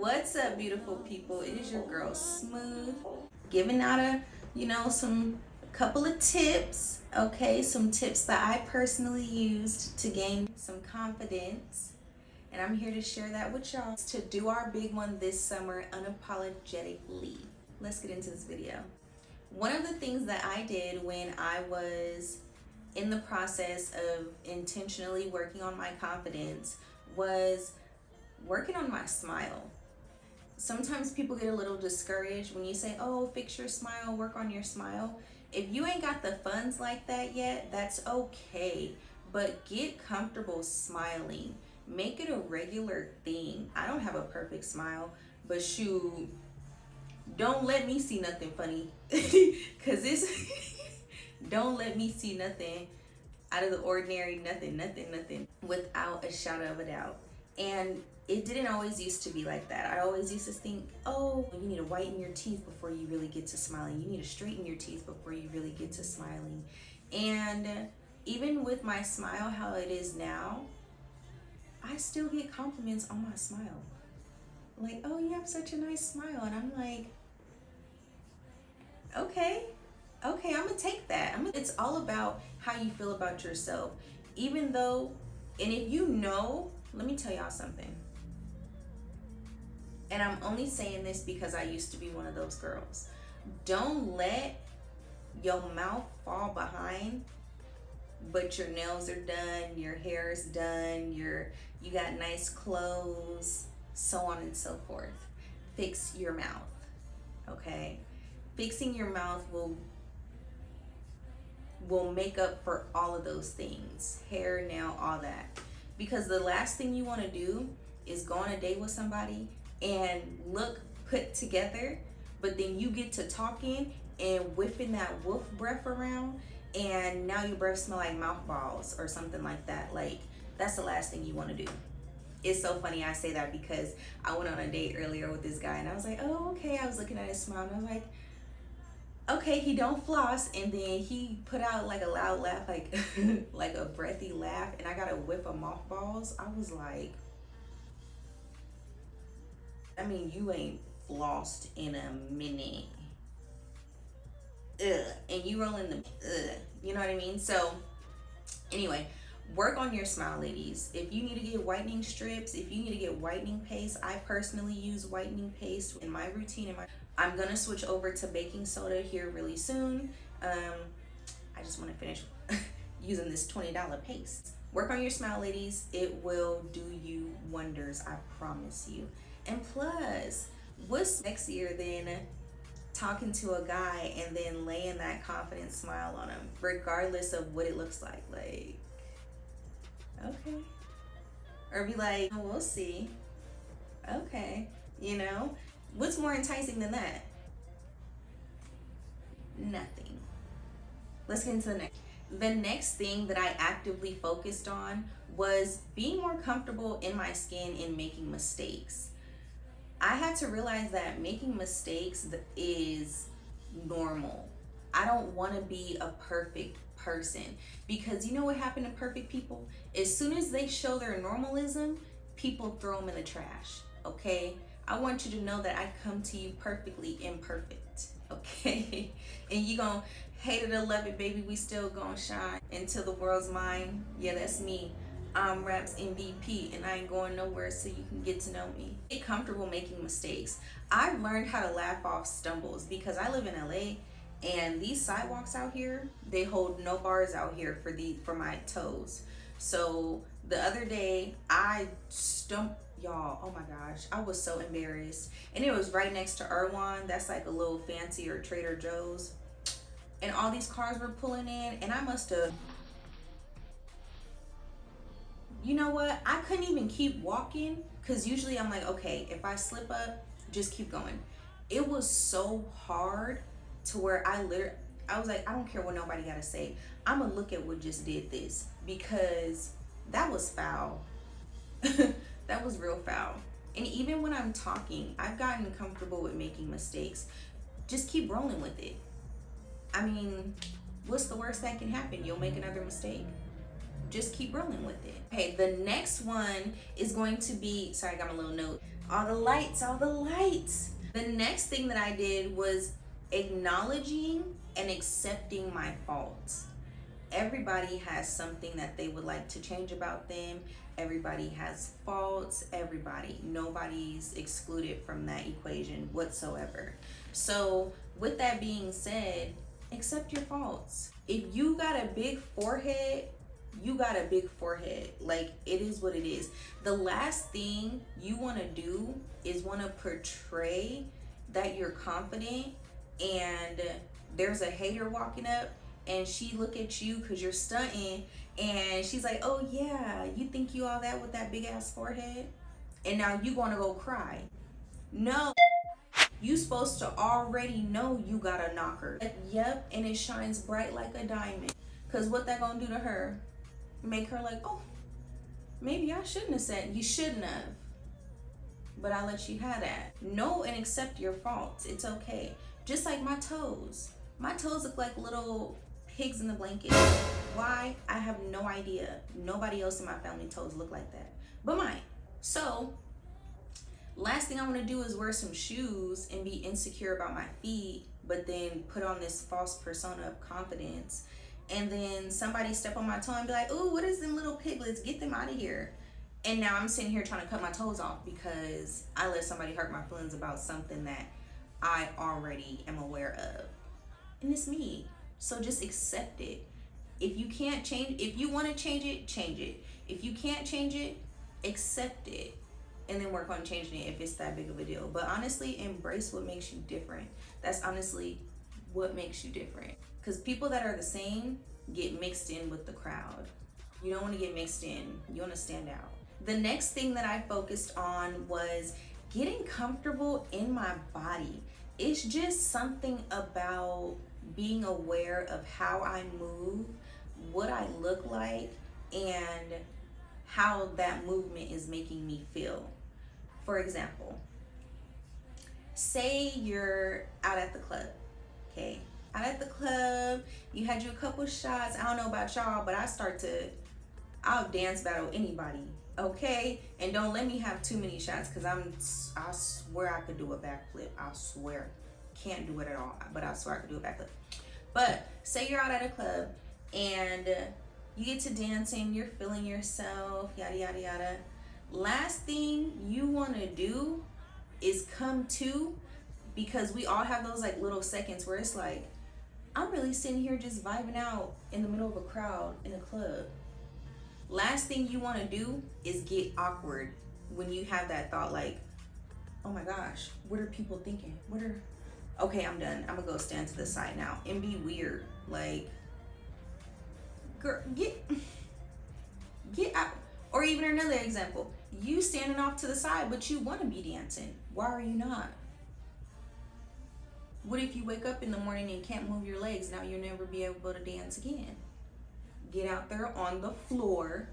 What's up, beautiful people? It is your girl Smooth, giving out some couple of tips, okay? Some tips that I personally used to gain some confidence. And I'm here to share that with y'all to do our big one this summer unapologetically. Let's get into this video. One of the things that I did when I was in the process of intentionally working on my confidence was working on my smile. Sometimes people get a little discouraged when you say, oh, fix your smile, work on your smile. If you ain't got the funds like that yet, that's okay. But get comfortable smiling. Make it a regular thing. I don't have a perfect smile, but shoot, don't let me see nothing funny. Cause it's don't let me see nothing out of the ordinary, nothing without a shadow of a doubt. And it didn't always used to be like that. I always used to think, oh, you need to whiten your teeth before you really get to smiling. You need to straighten your teeth before you really get to smiling. And even with my smile, how it is now, I still get compliments on my smile. Like, oh, you have such a nice smile. And I'm like, okay, I'm gonna take that. It's all about how you feel about yourself. Even though, and if you know, let me tell y'all something. And I'm only saying this because I used to be one of those girls. Don't let your mouth fall behind, but your nails are done, your hair is done, you got nice clothes, so on and so forth. Fix your mouth, okay? Fixing your mouth will make up for all of those things. Hair, nail, all that. Because the last thing you want to do is go on a date with somebody and look put together, but then you get to talking and whiffing that wolf breath around, and now your breath smell like mothballs or something like that. Like, that's the last thing you want to do. It's so funny I say that because I went on a date earlier with this guy and I was like, oh, okay. I was looking at his smile and I was like, okay, he don't floss. And then he put out like a loud laugh, like like a breathy laugh, and I got a whiff of mothballs. I was like, I mean, you ain't flossed in a minute. Ugh. And you rolling the ugh. You know what I mean? So anyway, work on your smile, ladies. If you need to get whitening strips, if you need to get whitening paste, I personally use whitening paste in my routine. I'm gonna switch over to baking soda here really soon. I just want to finish using this $20 paste. Work on your smile, ladies. It will do you wonders, I promise you. And plus, what's sexier than talking to a guy and then laying that confident smile on him, regardless of what it looks like? Like, okay. Or be like, oh, we'll see. Okay. You know? What's more enticing than that? Nothing. Let's get into the next. The next thing that I actively focused on was being more comfortable in my skin and making mistakes. I had to realize that making mistakes is normal. I don't want to be a perfect person, because you know what happened to perfect people? As soon as they show their normalism, people throw them in the trash, okay? I want you to know that I come to you perfectly imperfect, okay? And you gonna hate it or love it, baby, we still gonna shine until the world's mine. Yeah, that's me. I'm Raps MVP, and I ain't going nowhere, so you can get to know me. Get comfortable making mistakes. I've learned how to laugh off stumbles because I live in LA, and these sidewalks out here, they hold no bars out here for my toes. So the other day I stumped, y'all, oh my gosh, I was so embarrassed. And it was right next to Erewhon. That's like a little fancier Trader Joe's. And all these cars were pulling in, and I must have, you know what? I couldn't even keep walking, because usually I'm like, okay, if I slip up, just keep going. It was so hard to where I was like, I don't care what nobody got to say. I'm going to look at what just did this, because that was foul. That was real foul. And even when I'm talking, I've gotten comfortable with making mistakes. Just keep rolling with it. I mean, what's the worst that can happen? You'll make another mistake. Just keep rolling with it. Okay, the next one is going to be, sorry, I got my little note. All the lights, all the lights. The next thing that I did was acknowledging and accepting my faults. Everybody has something that they would like to change about them. Everybody has faults. Nobody's excluded from that equation whatsoever. So with that being said, accept your faults. If you got a big forehead, you got a big forehead. Like, it is what it is. The last thing you want to do is want to portray that you're confident, and there's a hater walking up and she look at you because you're stunting, and she's like, oh yeah, you think you all that with that big ass forehead, and now you want to go cry. No, you supposed to already know you got a knocker. Like, yep, and it shines bright like a diamond. Because what that gonna do to her? Make her like, oh, maybe I shouldn't have said. You shouldn't have, but I let you have that. Know and accept your faults. It's okay. Just like my toes look like little pigs in the blanket. Why? I have no idea. Nobody else in my family toes look like that but mine. So last thing I want to do is wear some shoes and be insecure about my feet, but then put on this false persona of confidence, and then somebody step on my toe and be like, ooh, what is them little piglets? Get them out of here. And now I'm sitting here trying to cut my toes off because I let somebody hurt my feelings about something that I already am aware of. And it's me. So just accept it. If you can't change, if you want to change it, change it. If you can't change it, accept it. And then work on changing it if it's that big of a deal. But honestly, embrace what makes you different. That's honestly what makes you different. Because people that are the same get mixed in with the crowd. You don't want to get mixed in. You want to stand out. The next thing that I focused on was getting comfortable in my body. It's just something about being aware of how I move, what I look like, and how that movement is making me feel. For example, say you're out at the club, okay? Out at the club, you had you a couple shots. I don't know about y'all, but I'll dance battle anybody, okay? And don't let me have too many shots, because I swear I could do a backflip. I swear. Can't do it at all, but I swear I could do a backflip. But say you're out at a club and you get to dancing, you're feeling yourself, yada, yada, yada. Last thing you want to do is come to, because we all have those like little seconds where it's like, I'm really sitting here just vibing out in the middle of a crowd in a club. Last thing you want to do is get awkward when you have that thought like, oh my gosh, what are people thinking? Okay, I'm done. I'm gonna go stand to the side now and be weird. Like, girl, get out. Or even another example, you standing off to the side, but you want to be dancing. Why are you not? What if you wake up in the morning and can't move your legs? Now you'll never be able to dance again. Get out there on the floor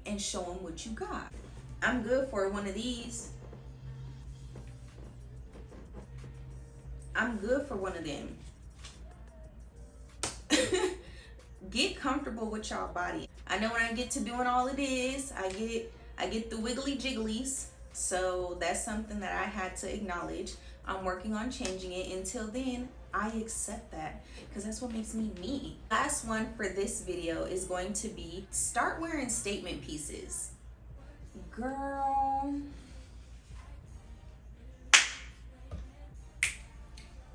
and show them what you got. I'm good for one of these. I'm good for one of them. Get comfortable with y'all body. I know when I get to doing all of this, I get the wiggly jigglies. So that's something that I had to acknowledge. I'm working on changing it. Until then, I accept that, because that's what makes me me. Last one for this video is going to be start wearing statement pieces. Girl,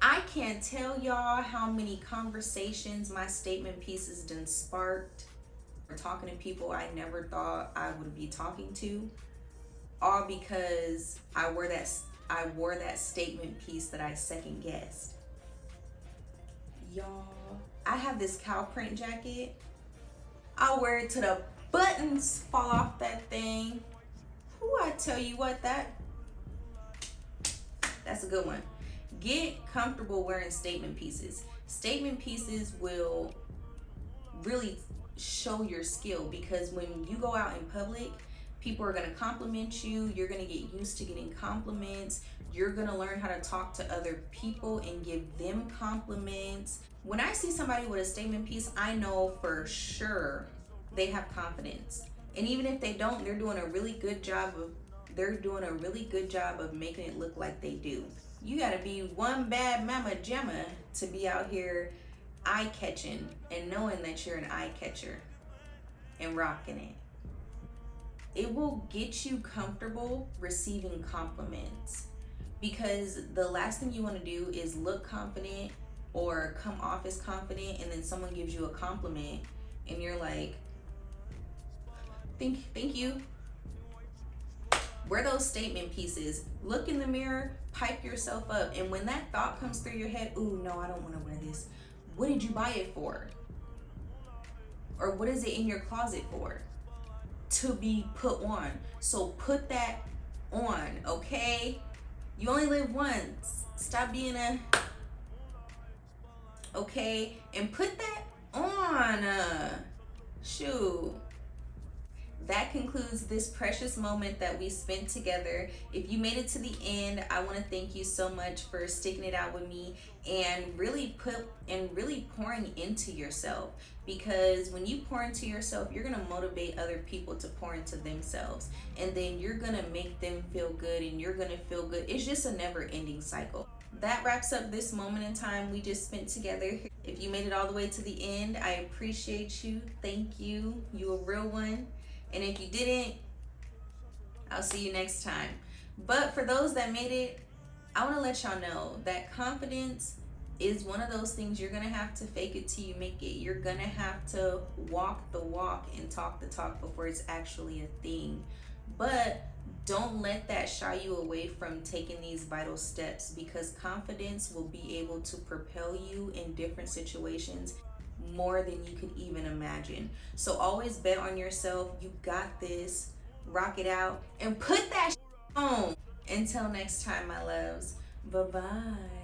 I can't tell y'all how many conversations my statement pieces done sparked. Or talking to people I never thought I would be talking to, all because I wore that statement piece that I second guessed. Y'all, I have this cow print jacket. I'll wear it to the buttons fall off that thing. Who, I tell you what, that's a good one. Get comfortable wearing statement pieces. Statement pieces will really show your skill, because when you go out in public, people are going to compliment you. You're going to get used to getting compliments. You're going to learn how to talk to other people and give them compliments. When I see somebody with a statement piece, I know for sure they have confidence. And even if they don't, they're doing a really good job of they're doing a really good job of making it look like they do. You gotta be one bad mama jamma to be out here eye catching and knowing that you're an eye catcher and rocking it. It will get you comfortable receiving compliments, because the last thing you want to do is look confident or come off as confident, and then someone gives you a compliment and you're like, thank you. Wear those statement pieces. Look in the mirror, pipe yourself up, and when that thought comes through your head, ooh, no, I don't want to wear this. What did you buy it for? Or what is it in your closet for? To be put on. So put that on, okay? You only live once. Stop being a, okay? And put that on. Shoot. That concludes this precious moment that we spent together. If you made it to the end, I want to thank you so much for sticking it out with me and really pouring into yourself, because when you pour into yourself, you're going to motivate other people to pour into themselves, and then you're going to make them feel good and you're going to feel good. It's just a never-ending cycle. That wraps up this moment in time we just spent together. If you made it all the way to the end, I appreciate you. Thank you. You a real one. And if you didn't, I'll see you next time. But for those that made it, I want to let y'all know that confidence is one of those things you're going to have to fake it till you make it. You're going to have to walk the walk and talk the talk before it's actually a thing. But don't let that shy you away from taking these vital steps, because confidence will be able to propel you in different situations more than you could even imagine. So always bet on yourself. You got this. Rock it out and put that on. Until next time, my loves. Bye-bye.